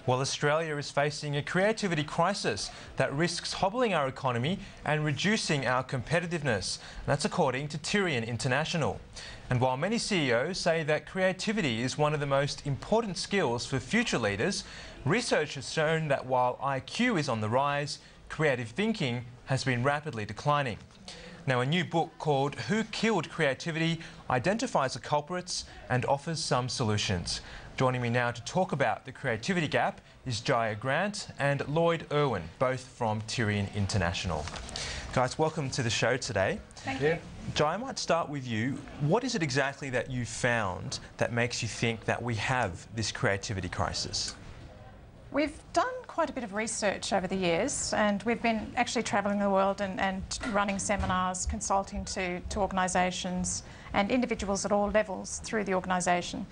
Well, Australia is facing a creativity crisis that risks hobbling our economy and reducing our competitiveness. And that's according to Tirian International. And while many CEOs say that creativity is one of the most important skills for future leaders, research has shown that while IQ is on the rise, creative thinking has been rapidly declining. Now, a new book called Who Killed Creativity identifies the culprits and offers some solutions. Joining me now to talk about the creativity gap is Gaia Grant and Lloyd Irwin, both from Tirian International. Guys, welcome to the show today. Thank you. Gaia, I might start with you. What is it exactly that you found that makes you think that we have this creativity crisis? We've done quite a bit of research over the years, and we've been actually travelling the world and running seminars, consulting to organisations and individuals at all levels through the organisation.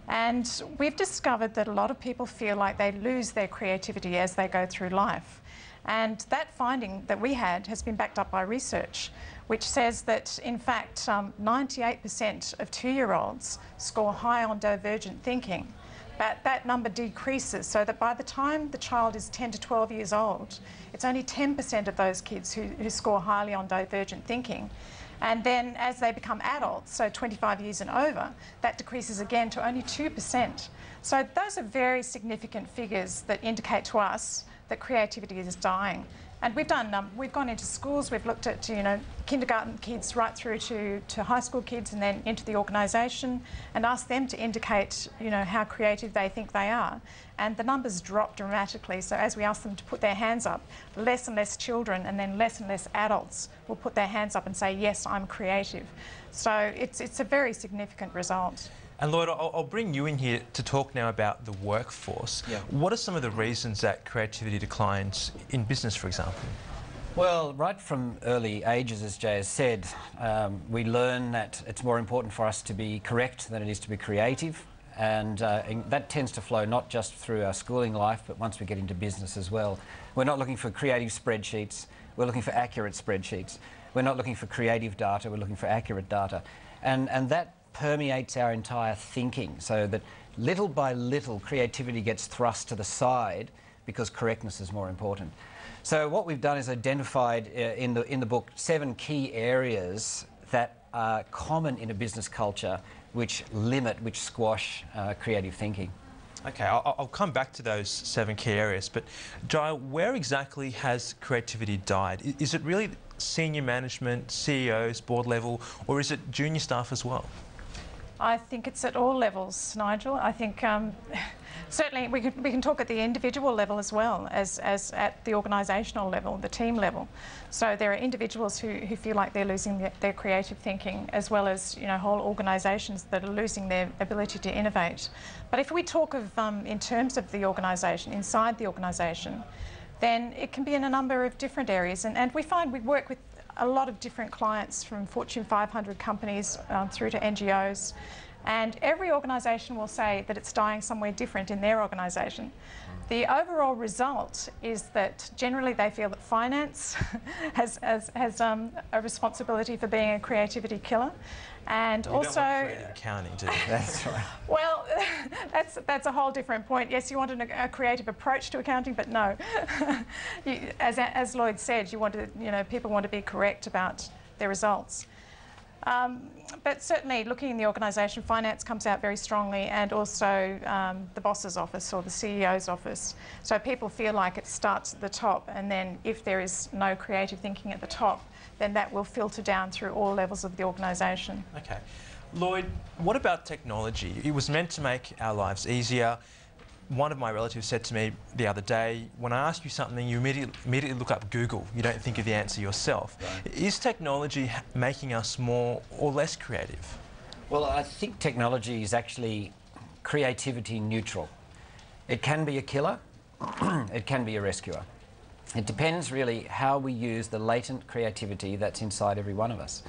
And we've discovered that a lot of people feel like they lose their creativity as they go through life. And that finding that we had has been backed up by research, which says that, in fact, 98% of 2-year-olds score high on divergent thinking. But that number decreases, so that by the time the child is 10 to 12 years old, it's only 10% of those kids who score highly on divergent thinking. And then as they become adults, so 25 years and over, that decreases again to only 2%. So those are very significant figures that indicate to us that creativity is dying. And we've gone into schools, we've looked at, kindergarten kids right through to high school kids and then into the organisation and asked them to indicate, how creative they think they are. And the numbers drop dramatically. So as we ask them to put their hands up, less and less children and then less and less adults will put their hands up and say, yes, I'm creative. So it's a very significant result. And Lloyd, I'll bring you in here to talk now about the workforce. Yeah. What are some of the reasons that creativity declines in business, for example? Well, right from early ages, as Jay has said, we learn that it's more important for us to be correct than it is to be creative. And that tends to flow not just through our schooling life, but once we get into business as well. We're not looking for creative spreadsheets, we're looking for accurate spreadsheets. We're not looking for creative data, we're looking for accurate data. And that permeates our entire thinking, so that little by little creativity gets thrust to the side because correctness is more important. So what we've done is identified in the book 7 key areas that are common in a business culture which squash creative thinking. Okay, I'll come back to those 7 key areas, but Gaia, where exactly has creativity died? Is it really senior management, CEOs, board level, or is it junior staff as well? I think it's at all levels, Nigel. I think certainly we can talk at the individual level as well as at the organisational level, the team level. So there are individuals who feel like they're losing their creative thinking, as well as whole organisations that are losing their ability to innovate. But if we talk of in terms of the organisation, inside the organisation, then it can be in a number of different areas. And we find we work with a lot of different clients, from Fortune 500 companies through to NGOs, and every organisation will say that it's dying somewhere different in their organisation. The overall result is that generally they feel that finance has a responsibility for being a creativity killer, and you also don't want creative accounting, do you? That's right. Well, that's a whole different point. Yes, you want a creative approach to accounting, but no. As Lloyd said, people want to be correct about their results. But certainly, looking in the organisation, finance comes out very strongly, and also the boss's office or the CEO's office. So people feel like it starts at the top, and then if there is no creative thinking at the top, then that will filter down through all levels of the organisation. Okay. Lloyd, what about technology? It was meant to make our lives easier. One of my relatives said to me the other day, when I ask you something, you immediately look up Google. You don't think of the answer yourself. Right. Is technology making us more or less creative? Well, I think technology is actually creativity neutral. It can be a killer, it can be a rescuer. It depends really how we use the latent creativity that's inside every one of us.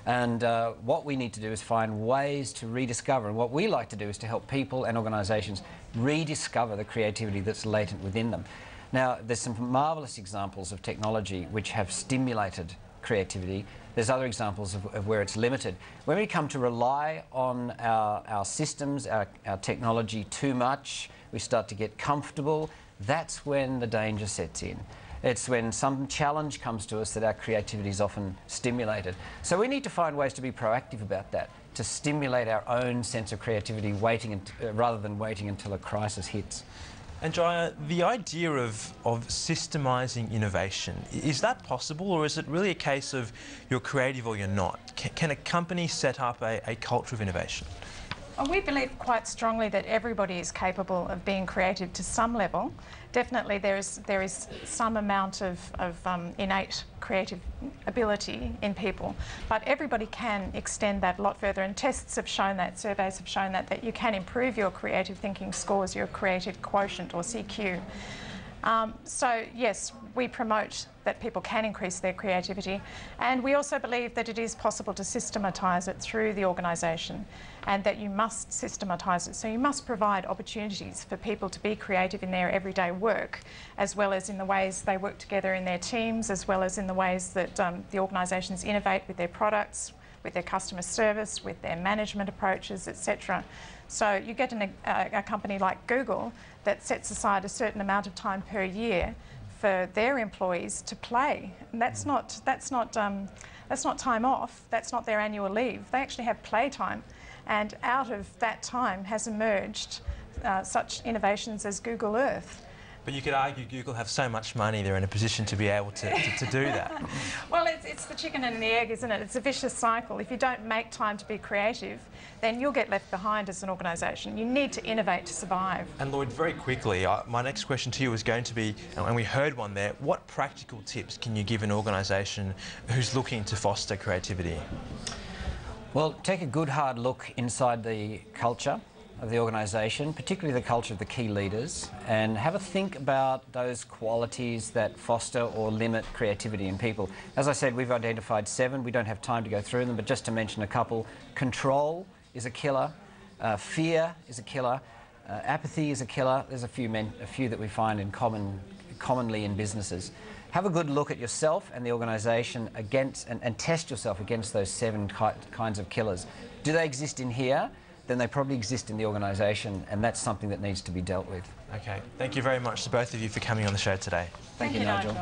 And what we need to do is find ways to rediscover, and what we like to do is to help people and organisations rediscover the creativity that's latent within them. Now, there's some marvellous examples of technology which have stimulated creativity. There's other examples of where it's limited. When we come to rely on our systems, our technology too much, we start to get comfortable, that's when the danger sets in. It's when some challenge comes to us that our creativity is often stimulated. So we need to find ways to be proactive about that, to stimulate our own sense of creativity rather than waiting until a crisis hits. And Gaia, the idea of systemizing innovation, is that possible, or is it really a case of you're creative or you're not? Can a company set up a culture of innovation? Well, we believe quite strongly that everybody is capable of being creative to some level. Definitely there is some amount of innate creative ability in people, but everybody can extend that a lot further, and tests have shown that, surveys have shown that you can improve your creative thinking scores, your creative quotient or CQ. So yes, we promote that people can increase their creativity, and we also believe that it is possible to systematise it through the organisation, and that you must systematise it. So you must provide opportunities for people to be creative in their everyday work, as well as in the ways they work together in their teams, as well as in the ways that the organisations innovate with their products, with their customer service, with their management approaches, etc. So you get a company like Google that sets aside a certain amount of time per year for their employees to play, and that's not time off. That's not their annual leave. They actually have playtime, and out of that time has emerged such innovations as Google Earth. But you could argue Google have so much money, they're in a position to be able to do that. Well, it's the chicken and the egg, isn't it? It's a vicious cycle. If you don't make time to be creative, then you'll get left behind as an organisation. You need to innovate to survive. And Lloyd, very quickly, my next question to you is going to be, and we heard one there, what practical tips can you give an organisation who's looking to foster creativity? Well, take a good hard look inside the culture of the organisation, particularly the culture of the key leaders, and have a think about those qualities that foster or limit creativity in people. As I said, we've identified 7. We don't have time to go through them, but just to mention a couple. Control is a killer. Fear is a killer. Apathy is a killer. There's a few that we find commonly in businesses. Have a good look at yourself and the organisation and test yourself against those 7 kinds of killers. Do they exist in here? Then they probably exist in the organisation, and that's something that needs to be dealt with. Okay, thank you very much to both of you for coming on the show today. Thank you, Nigel.